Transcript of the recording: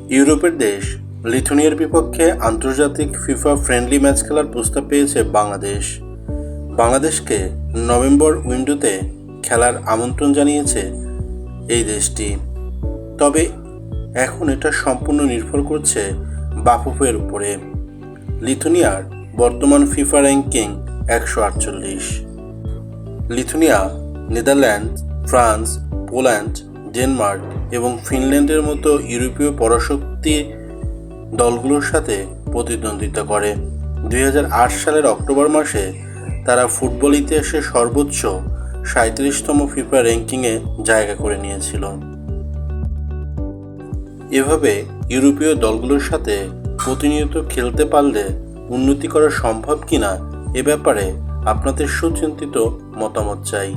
ইউরোপের দেশ লিথুনিয়ার বিপক্ষে আন্তর্জাতিক ফিফা ফ্রেন্ডলি ম্যাচ খেলার প্রস্তাব পেয়েছে বাংলাদেশ। বাংলাদেশকে নভেম্বর উইন্ডোতে খেলার আমন্ত্রণ জানিয়েছে এই দেশটি। তবে এখন এটা সম্পূর্ণ নির্ভর করছে বাফুফের উপরে। লিথুনিয়ার বর্তমান FIFA ranking 148। Lithuania Netherland, France, Poland, Denmark এবং ফিনল্যান্ডের মতো ইউরোপীয় পরাশক্তি দলগুলোর সাথে প্রতিদ্বন্দ্বিতা করে। 2008 সালের অক্টোবর মাসে তারা ফুটবল ইতিহাসে সর্বোচ্চ 37তম ফিফা র্যাঙ্কিংয়ে জায়গা করে নিয়েছিল। এভাবে ইউরোপীয় দলগুলোর সাথে প্রতিনিয়ত খেলতে পারলে উন্নতি করা সম্ভব কিনা এ ব্যাপারে আপনাদের সুচিন্তিত মতামত চাই।